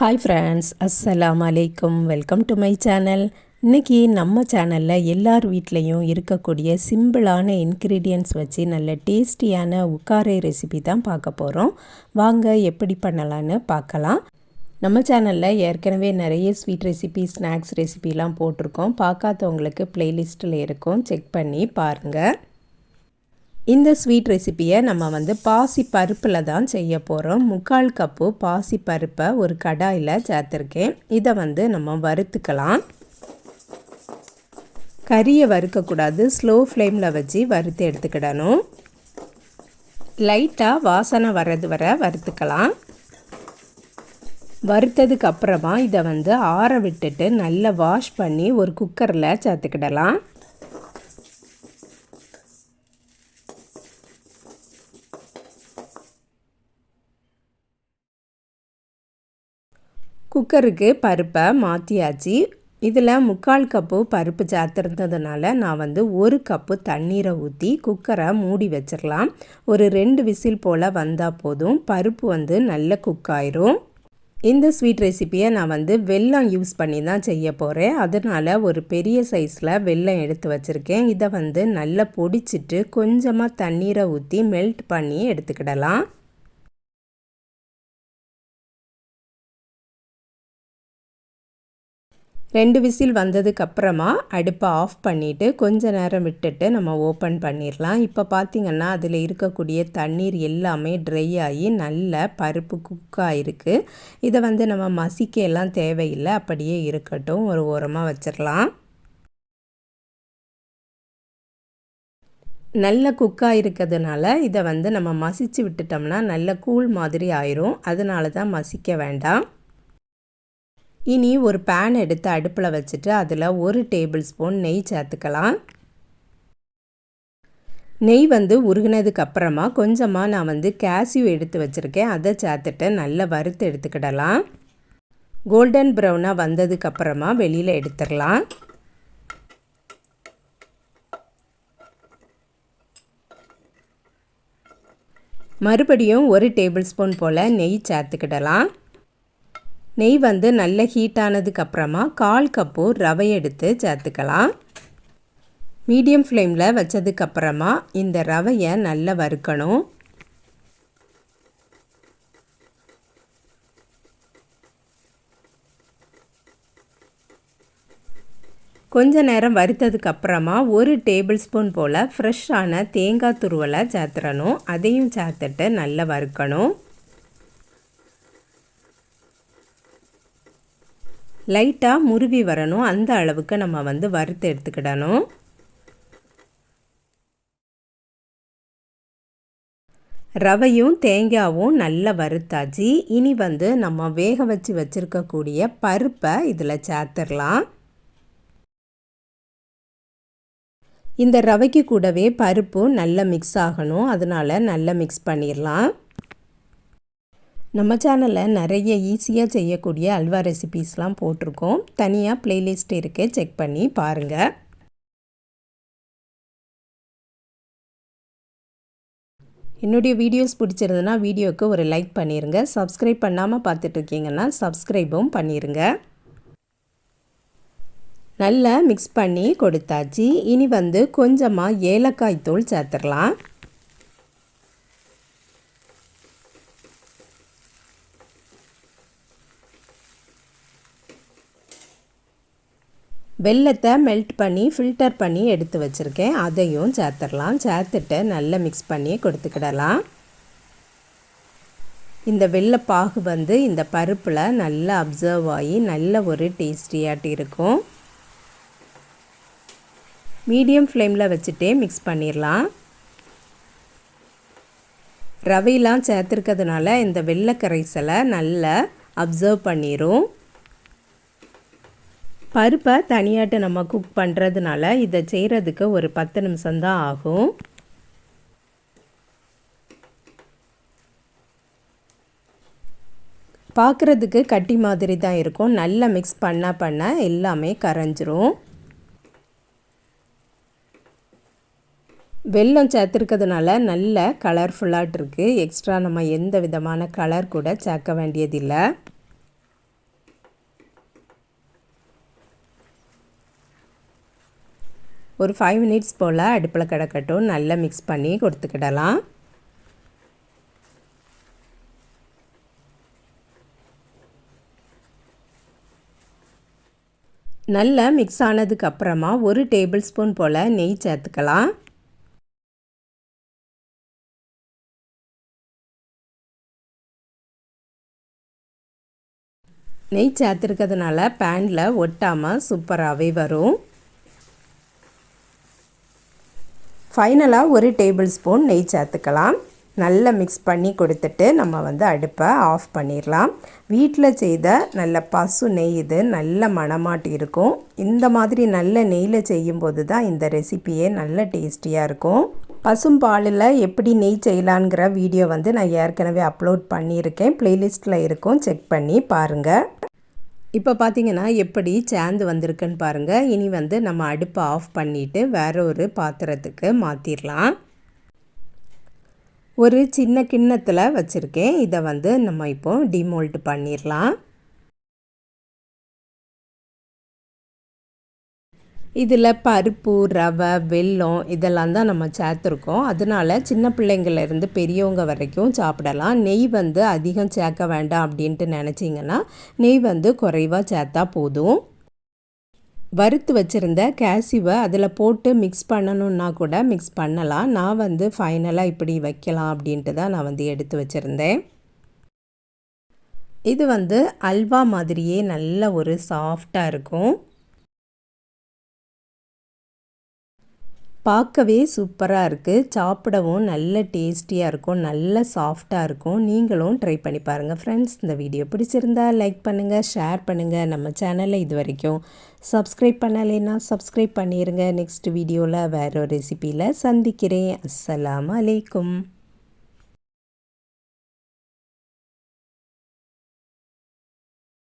Hi friends, அஸ்ஸலாமு அலைக்கும். Welcome to my channel. இன்றைக்கி நம்ம சேனலில் எல்லார் வீட்லேயும் இருக்கக்கூடிய சிம்பிளான இன்க்ரீடியன்ட்ஸ் வச்சு நல்ல டேஸ்டியான உக்காரை ரெசிபி தான் பார்க்க போகிறோம். வாங்க எப்படி பண்ணலான்னு பார்க்கலாம். நம்ம சேனலில் ஏற்கனவே நிறைய ஸ்வீட் ரெசிபி, ஸ்நாக்ஸ் ரெசிபிலாம் போட்டிருக்கோம். பார்க்காதவங்களுக்கு ப்ளேலிஸ்ட்டில் இருக்கும், செக் பண்ணி பாருங்கள். இந்த ஸ்வீட் ரெசிப்பியை நம்ம பாசி பருப்பில் தான் செய்ய போகிறோம். 3/4 கப்பு பாசி பருப்பை ஒரு கடாயில் சேர்த்துருக்கேன். இதை நம்ம வறுத்துக்கலாம். கறியை வறுக்கக்கூடாது, ஸ்லோ ஃப்ளேமில் வச்சு வறுத்து எடுத்துக்கிடணும். லைட்டாக வாசனை வர்றது வரை வறுத்துக்கலாம். வறுத்ததுக்கு அப்புறமா இதை ஆற விட்டுட்டு நல்லா வாஷ் பண்ணி ஒரு குக்கரில் சேர்த்துக்கிடலாம். குக்கருக்கு பருப்பை மாற்றியாச்சு. இதில் 3/4 கப்பு பருப்பு சேர்த்துருந்ததுனால நான் 1 கப்பு தண்ணீரை ஊற்றி குக்கரை மூடி வச்சிடலாம். ஒரு 2 விசில் போல் வந்தால் போதும். பருப்பு நல்ல குக் ஆயிரும். இந்த ஸ்வீட் ரெசிப்பியை நான் வெல்லம் யூஸ் பண்ணி தான் செய்ய போகிறேன். அதனால் ஒரு பெரிய சைஸில் வெல்லம் எடுத்து வச்சுருக்கேன். இதை நல்லா பொடிச்சிட்டு கொஞ்சமாக தண்ணீரை ஊற்றி மெல்ட் பண்ணி எடுத்துக்கிடலாம். 2 விசில் வந்ததுக்கப்புறமா அடுப்பை ஆஃப் பண்ணிவிட்டு கொஞ்ச நேரம் விட்டுட்டு நம்ம ஓப்பன் பண்ணிடலாம். இப்போ பார்த்திங்கன்னா அதில் இருக்கக்கூடிய தண்ணீர் எல்லாமே ட்ரை ஆகி நல்ல பருப்பு குக் ஆகிருக்கு. இதை நம்ம மசிக்க எல்லாம் தேவையில்லை, அப்படியே இருக்கட்டும், ஒரு ஓரமாக வச்சிடலாம். நல்ல குக்காக இருக்கிறதுனால இதை நம்ம மசிச்சு விட்டுட்டோம்னா நல்ல கூழ் மாதிரி ஆயிரும். அதனால தான் மசிக்க வேண்டாம். இனி ஒரு பேன் எடுத்து அடுப்பில் வச்சுட்டு அதில் 1 டேபிள் ஸ்பூன் நெய் சேர்த்துக்கலாம். நெய் உருகினதுக்கு அப்புறமா கொஞ்சமாக நான் கேஷ்யூ எடுத்து வச்சுருக்கேன். அதை சேர்த்துட்டு நல்லா வறுத்து எடுத்துக்கிடலாம். கோல்டன் ப்ரௌனாக வந்ததுக்கப்புறமா வெளியில் எடுத்துடலாம். மறுபடியும் 1 டேபிள் ஸ்பூன் போல் நெய் சேர்த்துக்கிடலாம். நெய் நல்ல ஹீட் ஆனதுக்கப்புறமா 1/4 கப்பு ரவை எடுத்து சேர்த்துக்கலாம். மீடியம் ஃப்ளேமில் வச்சதுக்கப்புறமா இந்த ரவையை நல்லா வறுக்கணும். கொஞ்ச நேரம் வறுத்ததுக்கப்புறமா 1 டேபிள் ஸ்பூன் போல் ஃப்ரெஷ்ஷான தேங்காய் துருவலை சேர்த்துடணும். அதையும் சேர்த்துட்டு நல்லா வறுக்கணும். லைட்டாக முருவி வரணும், அந்த அளவுக்கு நம்ம வறுத்து எடுத்துக்கிடணும். ரவையும் தேங்காயும் நல்லா வறுத்தாச்சு. இனி நம்ம வேக வச்சு வச்சுருக்கக்கூடிய பருப்பை இதில் சேர்த்துடலாம். இந்த ரவைக்கு கூடவே பருப்பும் நல்லா மிக்ஸ் ஆகணும், அதனால் நல்லா மிக்ஸ் பண்ணிடலாம். நம்ம சேனலில் நிறைய ஈஸியாக செய்யக்கூடிய அல்வா ரெசிபீஸ்லாம் போட்டிருக்கோம். தனியாக ப்ளேலிஸ்ட் இருக்குது, செக் பண்ணி பாருங்கள். என்னுடைய வீடியோஸ் பிடிச்சிருந்ததுன்னா வீடியோவுக்கு ஒரு லைக் பண்ணிடுங்க. சப்ஸ்கிரைப் பண்ணாமல் பார்த்துட்ருக்கீங்கன்னா சப்ஸ்கிரைபும் பண்ணிடுங்க. நல்லா மிக்ஸ் பண்ணி கொடுத்தாச்சு. இனி கொஞ்சமாக ஏலக்காய் தூள் சேர்த்துடலாம். வெல்லத்தை மெல்ட் பண்ணி ஃபில்டர் பண்ணி எடுத்து வச்சுருக்கேன். அதையும் சேர்த்துடலாம். சேர்த்துட்டு நல்லா மிக்ஸ் பண்ணி கொடுத்துக்கிடலாம். இந்த வெல்லப்பாகு இந்த பருப்பில் நல்லா அப்சர்வ் ஆகி நல்ல ஒரு டேஸ்டியாட்டு இருக்கும். மீடியம் ஃப்ளேமில் வச்சுட்டே மிக்ஸ் பண்ணிடலாம். ரவையெல்லாம் சேர்த்துருக்கிறதுனால இந்த வெல்ல கரைசலை நல்லா அப்சர்வ் பண்ணிடும். பருப்பை தனியாட்டு நம்ம குக் பண்ணுறதுனால இதை செய்கிறதுக்கு ஒரு 10 நிமிஷம்தான் ஆகும். பார்க்குறதுக்கு கட்டி மாதிரி தான் இருக்கும். நல்லா மிக்ஸ் பண்ண எல்லாமே கரைஞ்சிரும். வெல்லம் சேர்த்துருக்கிறதுனால நல்ல கலர்ஃபுல்லாக இருக்குது. எக்ஸ்ட்ரா நம்ம எந்த விதமான கலர் கூட சேர்க்க வேண்டியதில்லை. ஒரு 5 மினிட்ஸ் போல் அடுப்பில் கிடக்கட்டும். நல்லா மிக்ஸ் பண்ணி கொடுத்துக்கிடலாம். நல்லா மிக்ஸ் ஆனதுக்கப்புறமா 1 டேபிள் ஸ்பூன் போல் நெய் சேர்த்துக்கலாம். நெய் சேர்த்துருக்கிறதுனால பேனில் ஒட்டாமல் சூப்பராகவே வரும். ஃபைனலாக 1 டேபிள் ஸ்பூன் நெய் சேர்த்துக்கலாம். நல்லா மிக்ஸ் பண்ணி கொடுத்துட்டு நம்ம அடுப்பை ஆஃப் பண்ணிடலாம். வீட்டில் செய்த நல்ல பசு நெய் இது நல்ல மணமாட்டி இருக்கும். இந்த மாதிரி நல்ல நெய்யில் செய்யும்போது தான் இந்த ரெசிபியே நல்ல டேஸ்டியாக இருக்கும். பசும்பாலில் எப்படி நெய் செய்யலாங்கிற வீடியோ நான் ஏற்கனவே அப்லோட் பண்ணியிருக்கேன். ப்ளேலிஸ்ட்டில் இருக்கும், செக் பண்ணி பாருங்கள். இப்போ பார்த்தீங்கன்னா எப்படி சேர்ந்து வந்திருக்குன்னு பாருங்கள். இனி நம்ம அடுப்பை ஆஃப் பண்ணிவிட்டு வேற ஒரு பாத்திரத்துக்கு மாற்றிடலாம். ஒரு சின்ன கிண்ணத்தில் வச்சுருக்கேன். இதை நம்ம இப்போ டிமோல்ட் பண்ணிடலாம். இதில் பருப்பு, ரவை, வெல்லம் இதெல்லாம் தான் நம்ம சேர்த்துருக்கோம். அதனால சின்ன பிள்ளைங்கள்லேருந்து பெரியவங்க வரைக்கும் சாப்பிடலாம். நெய் அதிகம் சேர்க்க வேண்டாம் அப்படின்ட்டு நினச்சிங்கன்னா நெய் குறைவாக சேர்த்தா போதும். வறுத்து வச்சுருந்த கேஷ்யூவை அதில் போட்டு மிக்ஸ் பண்ணணுன்னா கூட மிக்ஸ் பண்ணலாம். நான் ஃபைனலாக இப்படி வைக்கலாம் அப்படின்ட்டு தான் நான் எடுத்து வச்சுருந்தேன். இது அல்வா மாதிரியே நல்ல ஒரு சாஃப்டாக இருக்கும். பார்க்கவே சூப்பராக இருக்குது. சாப்பிடவும் நல்ல டேஸ்டியாக இருக்கும், நல்ல சாஃப்டாக இருக்கும். நீங்களும் ட்ரை பண்ணி பாருங்கள் ஃப்ரெண்ட்ஸ். இந்த வீடியோ பிடிச்சிருந்தா லைக் பண்ணுங்கள், ஷேர் பண்ணுங்கள். நம்ம சேனலை இது வரைக்கும் சப்ஸ்கிரைப் பண்ணலைன்னா சப்ஸ்கிரைப் பண்ணிடுங்க. நெக்ஸ்ட் வீடியோவில் வேறு ஒரு ரெசிபியில் சந்திக்கிறேன். அஸ்ஸலாமு அலைக்கும்.